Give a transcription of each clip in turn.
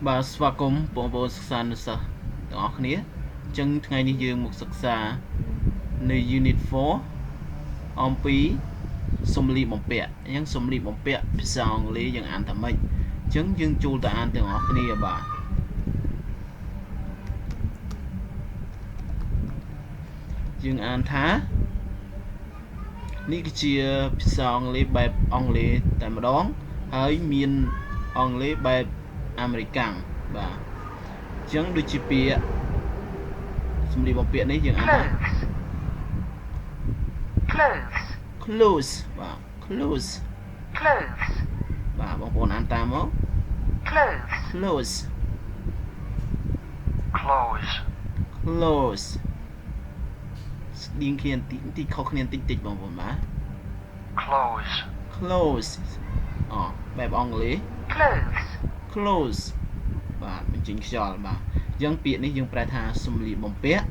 បាទស្វាគមន៍បងប្អូនសិក្សានុសិស្សទាំងអស់គ្នាអញ្ចឹងថ្ងៃនេះយើងមកសិក្សានៅ Unit 4អំពីសម្លៀកបំពាក់អញ្ចឹងសម្លៀកបំពាក់ភាសាអង់គ្លេសយើងអានថាម៉េចអញ្ចឹងយើងចូលទៅអានទាំងអស់គ្នាបាទយើងអានថានេះគឺជាភាសាអង់គ្លេសបែបអង់គ្លេសតែម្ដងហើយមានអង់គ្លេសបែបអាមេរិកាំងបាទអញ្ចឹងដូចជាពាក្យសម្លៀកបំពាក់នេះយើងអានថា clothes បាទ clothes បាទបងប្អូនអានតាមមក clothes ស្តៀងគ្នាបន្តិចខុសគ្នាបន្តិចបងប្អូនបាទ clothes បែបអង់គ្លេស clothes បាទបញ្ចេញខ្យល់បាទអញ្ចឹងពាក្យនេះយើងប្រែថាសម្លៀកបំពាក់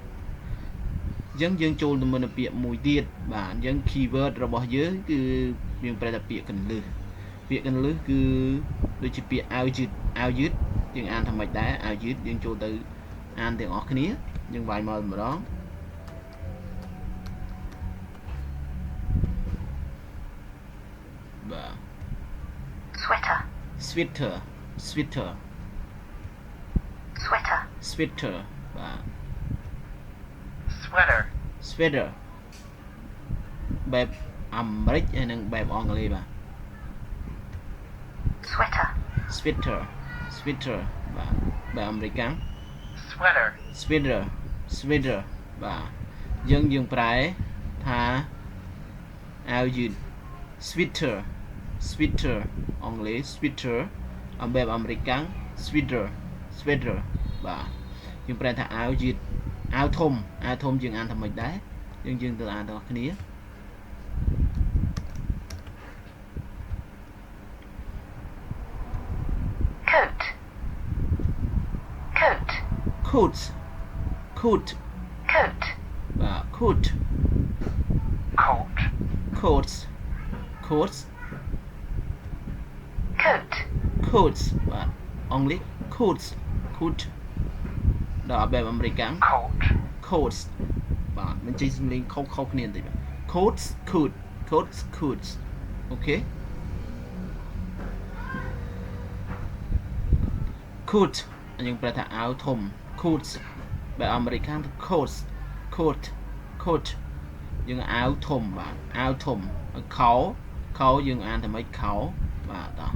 អញ្ចឹងយើងចូលទៅមើលនៅពាក្យមួយទៀតបាទអញ្ចឹង keyword របស់យើងគឺយើងប្រែថាពាក្យកន្លឹះគឺដូចជាពាក្យអាវយឺតយើងអានថាម៉េចដែរអាវយឺតយើងចូលទៅអានទាំងអស់គ្នាយើងវាយមកម្ដងបាទ sweater បាទ sweater បែបអាមេរិកហើយនិងបែបអង់គ្លេសបាទ sweater បាទបែបអាមេរិកាំង sweater បាទយើងប្រែថាអាវយឺត sweater អង់គ្លេស sweater បែបអាមេរិកាំង sweater បាទយើងប្រែថាអាវយឺតអាវធំយើងអានថាម៉េចដែរយើងទៅអានទាំងអស់គ្នា coat បាទ coats បាទអង់គ្លេស coat ដល់បែបអាមេរិកាំង coats បាទមិនចេញសំឡេងខុសគ្នាបន្តិចបាទ coats អូខេ coat យើងប្រែថាអាវធំ coats បែបអាមេរិកាំង coat យើងអាវធំបាទអាវធំខោយើងអានថាម៉េចខោបាទតោះ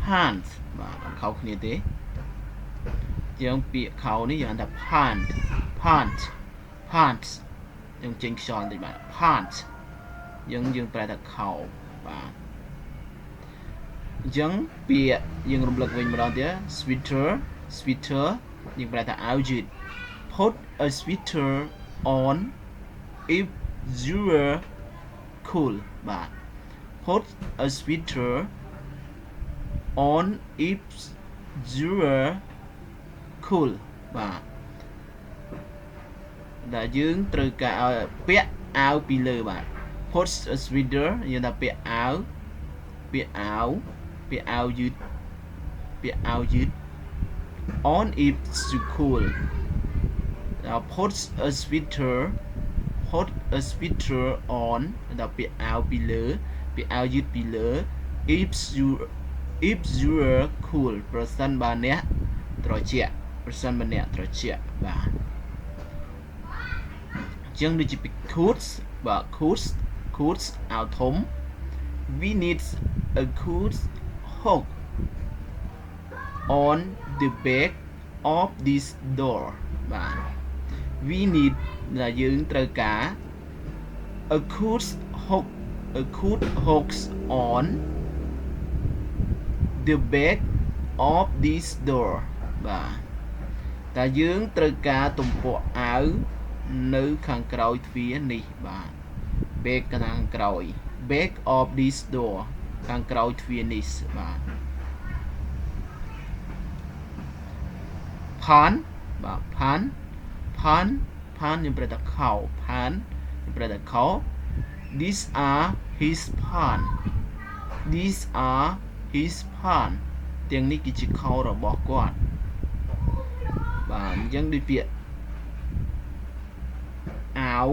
pants បាទអត់ខុសគ្នាទេយើងពាក្យខោនេះយើងអានថា pants យើងចេញខ្យល់បន្តិចបាទ pants យើងប្រែថាខោបាទអញ្ចឹងពាក្យយើងរំលឹកវិញម្ដងទៀត sweater យើងប្រែថាអាវយឺត put a sweater on if you're cool បាទ put a sweater on if you're cool បាទដែលយើងត្រូវការឲ្យពាក់អាវពីលើបាទ put a sweater យើងថាពាក់អាវយឺត on if you're cool put a sweater on ដល់ពាក់អាវពីលើពាក់អាវយឺតពីលើ if you are cool ប្រសិនបើអ្នកត្រជាក់បាទជាងដូចជា coats បាទ coats អាវធំ we need a coat hook on the back of this door បាទ we need ដែលយើងត្រូវការ a coat hooks on the back of this door បាទតែយើងត្រូវការទំពក់អាវនៅខាងក្រោយទ្វារនេះបាទ back ខាងក្រោយ back of this door ខាងក្រោយទ្វារនេះបាទ pan បាទ pan យើងប្រែថាខោ pan យើងប្រែថាខោ these are his pan ទាំងនេះគឺជាខោរបស់គាត់បាទអញ្ចឹងដូចពាក្យអាវ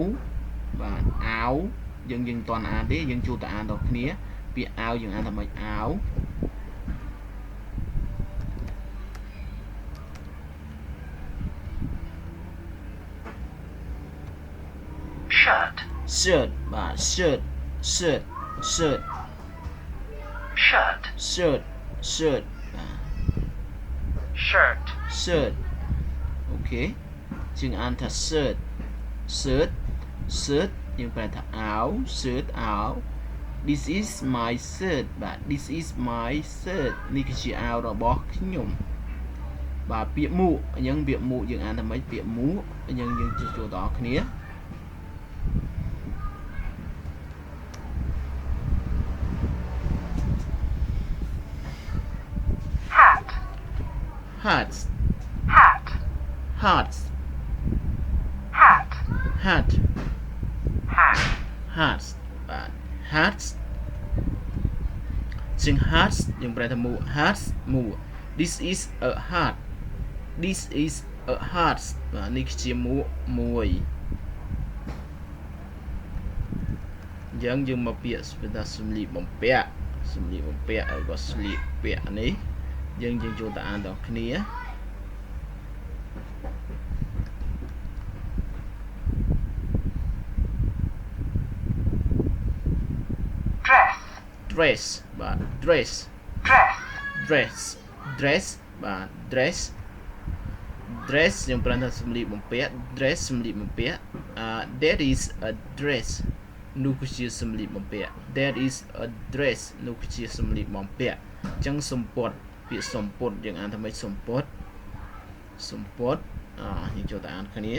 បាទអាវយើងមិនទាន់អានទេយើងជួបតែអានដល់គ្នាពាក្យអាវយើងអានថាម៉េចអាវ shirt បាទ shirt shirt អូខេជាងអានថា shirt យើងប្រែថាអាវ shirt អាវ this is my shirt បាទ this is my shirt នេះគឺជាអាវរបស់ខ្ញុំបាទពាក្យមួកអញ្ចឹងពាក្យមួកយើងអានថាម៉េចពាក្យមួកអញ្ចឹងយើងចូលដល់គ្នា hats បាទ hats ជាង hats យើងប្រែថាមួក hats មួក this is a hat បាទនេះគឺជាមួកមួយអញ្ចឹងយើងមកពាក្យស្ថាសម្លៀកបំពាក់ឬក៏ស្លៀកពាក់នេះយើងចូលទៅអានដល់គ្នា dress បាទ dress បាទ dress យើងប្រើថាសម្លៀកបំពាក់ dress សម្លៀកបំពាក់ there is a dress នោះគឺជាសម្លៀកបំពាក់ there is a dress នោះគឺជាសម្លៀកបំពាក់អញ្ចឹងសម្ពត់ពាក្យសម្ពត់យើងអានថាម៉េចសម្ពត់យើងចូលទៅអានគ្នា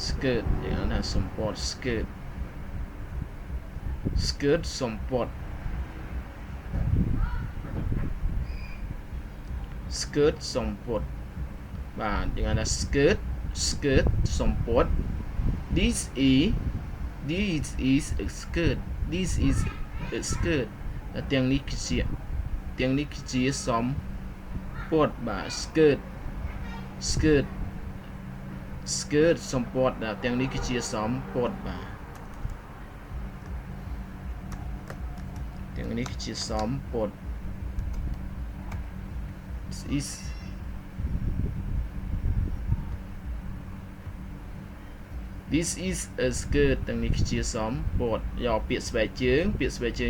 skirt យើងអានថាសម្ពត់ skirt សម្ពត់ skirt សម្ពត់បាទយើងអានថា skirt សម្ពត់ this is a skirt ទាំងនេះគឺជាសម្ពត់បាទ skirt សម្ពត់ទាំងនេះគឺជាសម្ពត់បាទទាំងនេះគឺជាសម្ពត់ this is a skirt ទាំងនេះគឺជាសម្ពត់យកពាក្យស្បែកជើង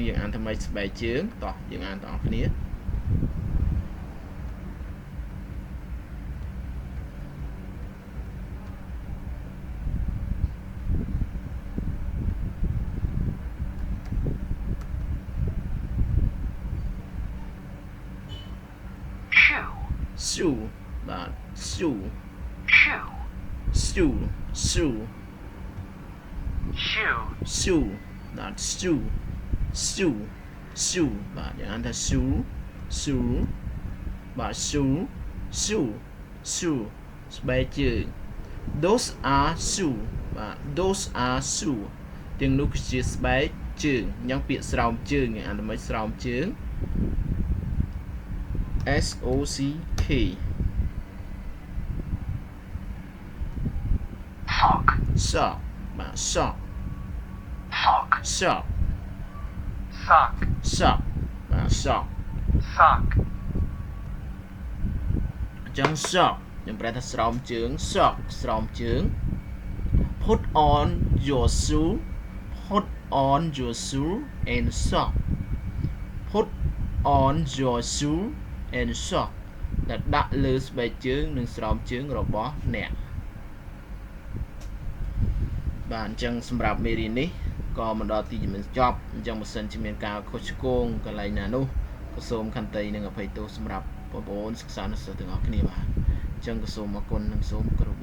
យើងអានថាម៉េចស្បែកជើងតោះយើងអានទាំងអស់គ្នា shoe បាទ shoe បាទ shoe បាទយ៉ាងថា shoe បាទ shoe ស្បែកជើង those are shoe បាទ those are shoe ទាំងនោះគឺជាស្បែកជើងអញ្ចឹងពាក្យស្រោមជើងអានថាម៉េចស្រោមជើង sock បាទ sock បាទ sock អញ្ចឹង sock ខ្ញុំប្រែថាស្រោមជើង sock ស្រោមជើង put on your shoe and sock put on your shoe and sock ដែលដាក់លើស្បែកជើងនិងស្រោមជើងរបស់អ្នកបាទអញ្ចឹងសម្រាប់មេរៀននេះក៏មកដល់ទីចំណុចចប់អញ្ចឹងបើសិនជាមានការខុសឆ្គងកន្លែងណានោះក៏ សូមខន្តីនិងអភ័យទោសសម្រាប់បងប្អូនសិក្សានុសិស្សទាំងអស់គ្នាបាទអញ្ចឹងក៏សូមអរគុណនិងសូមគោរព